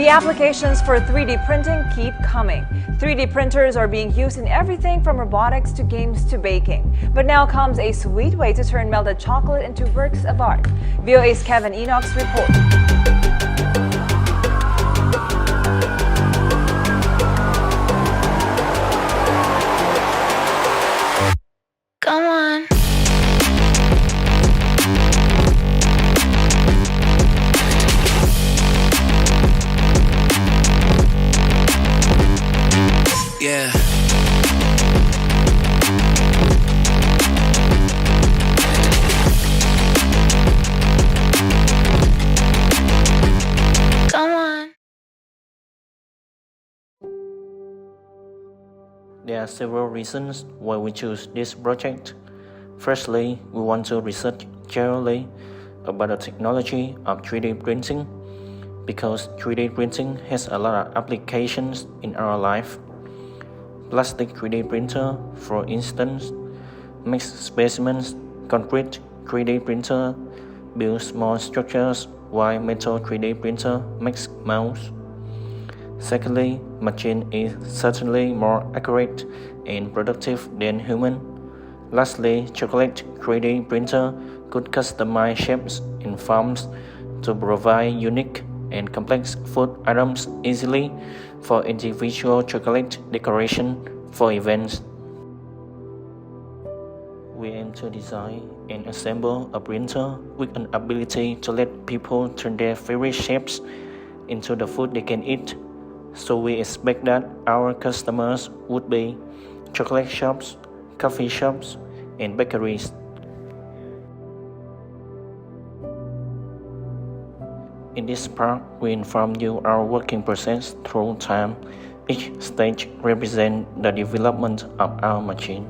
The applications for 3D printing keep coming. 3D printers are being used in everything from robotics to games to baking. But now comes a sweet way to turn melted chocolate into works of art. VOA's Kevin Enoch's report. Come on. Yeah. Come on. There are several reasons why we choose this project. Firstly, we want to research generally about the technology of 3D printing because 3D printing has a lot of applications in our life. Plastic 3D printer, for instance, makes specimens. Concrete 3D printer builds small structures, while metal 3D printer makes mounts. Secondly, machine is certainly more accurate and productive than human. Lastly, chocolate 3D printer could customize shapes and forms to provide unique and complex food items easily for individual chocolate decoration for events. We aim to design and assemble a printer with an ability to let people turn their favorite shapes into the food they can eat. So we expect that our customers would be chocolate shops, coffee shops, and bakeries. In this part, we inform you our working process through time. Each stage represents the development of our machine.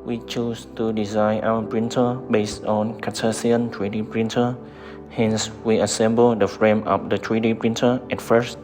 We choose to design our printer based on Cartesian 3D printer, hence we assemble the frame of the 3D printer at first.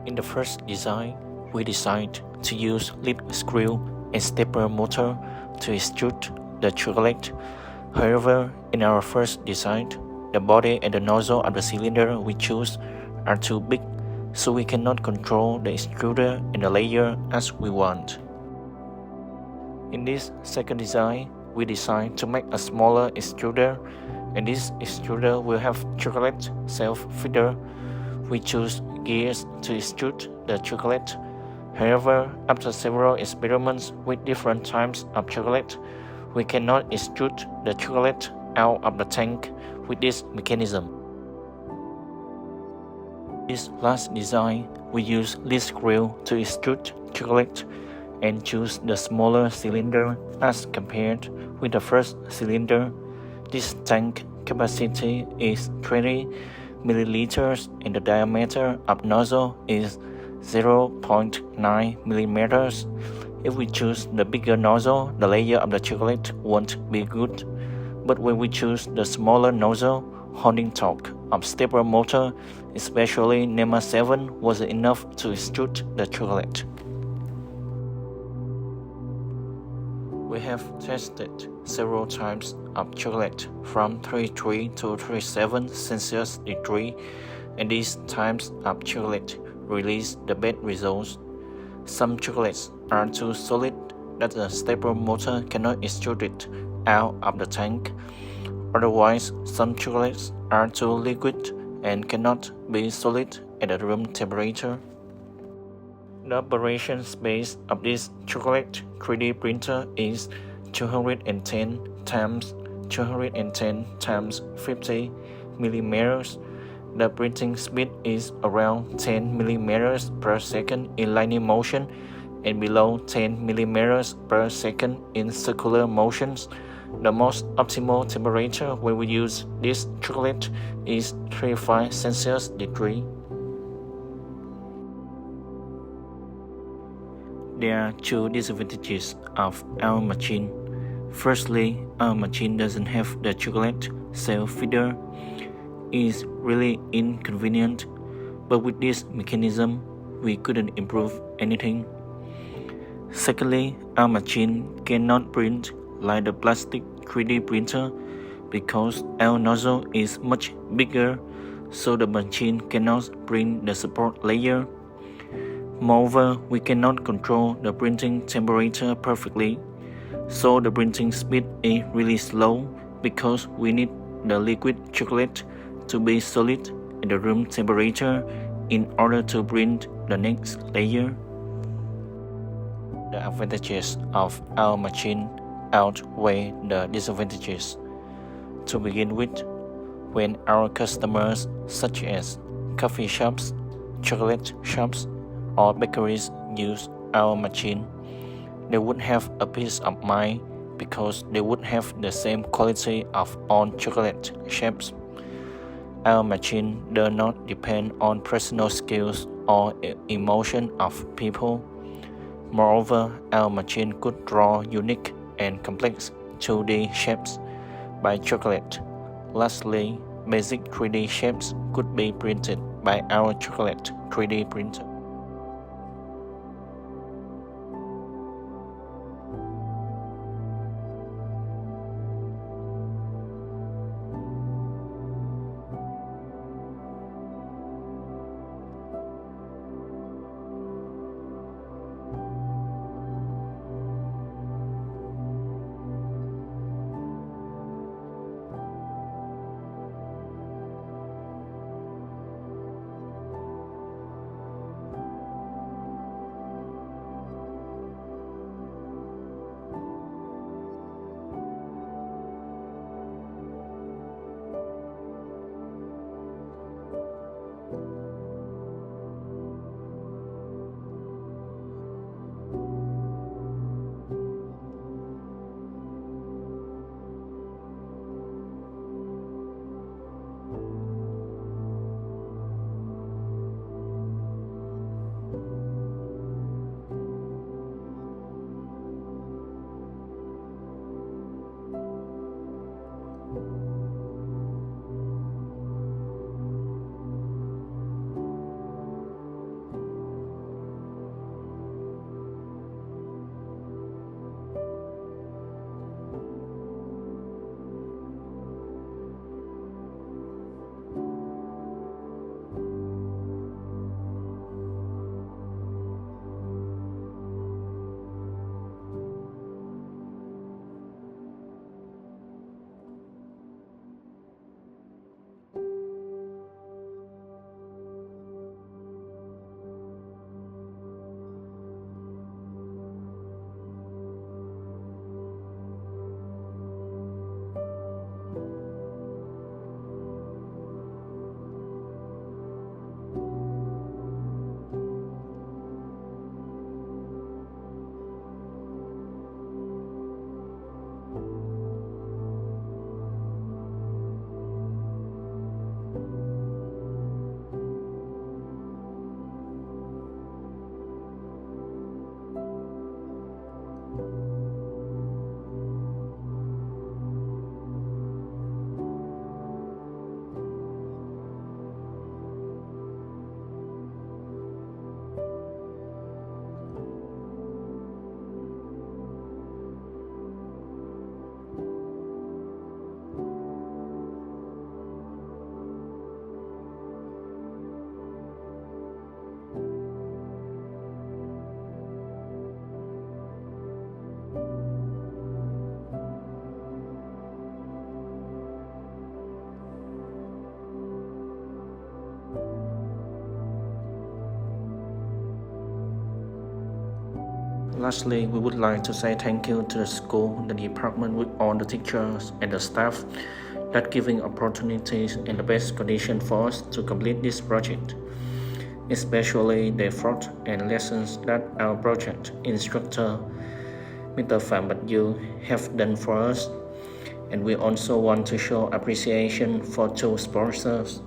In the first design, we decide to use lead screw and stepper motor to extrude the chocolate. However, in our first design, the body and the nozzle of the cylinder we choose are too big, so we cannot control the extruder and the layer as we want. In this second design, we decide to make a smaller extruder, and this extruder will have chocolate self-feeder. We choose gears to extrude the chocolate. However, after several experiments with different types of chocolate, we cannot extrude the chocolate out of the tank with this mechanism. This last design, we use lead screw to extrude chocolate and choose the smaller cylinder as compared with the first cylinder. This tank capacity is 20 milliliters and the diameter of nozzle is 0.9 millimeters. If we choose the bigger nozzle, the layer of the chocolate won't be good. But when we choose the smaller nozzle, holding torque of stepper motor, especially NEMA 7, was enough to extrude the chocolate. We have tested several types of chocolate from 33 to 37 Celsius degree, and these types of chocolate release the best results. Some chocolates are too solid that the stepper motor cannot extrude it out of the tank. Otherwise, some chocolates are too liquid and cannot be solid at the room temperature. The operation space of this chocolate 3D printer is 210 times 210 times 50 millimeters. The printing speed is around 10 millimeters per second in linear motion and below 10 millimeters per second in circular motions. The most optimal temperature when we use this chocolate is 35 Celsius degree. There are two disadvantages of our machine. Firstly, our machine doesn't have the chocolate self-feeder. It's really inconvenient, but with this mechanism, we couldn't improve anything. Secondly, our machine cannot print like the plastic 3D printer because our nozzle is much bigger, so the machine cannot print the support layer. Moreover, we cannot control the printing temperature perfectly, so the printing speed is really slow because we need the liquid chocolate to be solid at the room temperature in order to print the next layer. The advantages of our machine outweigh the disadvantages. To begin with, when our customers such as coffee shops, chocolate shops, or bakeries use our machine, they would have a peace of mind because they would have the same quality of all chocolate shapes. Our machine does not depend on personal skills or emotion of people. Moreover, our machine could draw unique and complex 2D shapes by chocolate. Lastly, basic 3D shapes could be printed by our chocolate 3D printer. Lastly, we would like to say thank you to the school, the department with all the teachers and the staff that giving opportunities and the best condition for us to complete this project, especially the effort and lessons that our project instructor, Mr. PHảM have done for us. And we also want to show appreciation for two sponsors,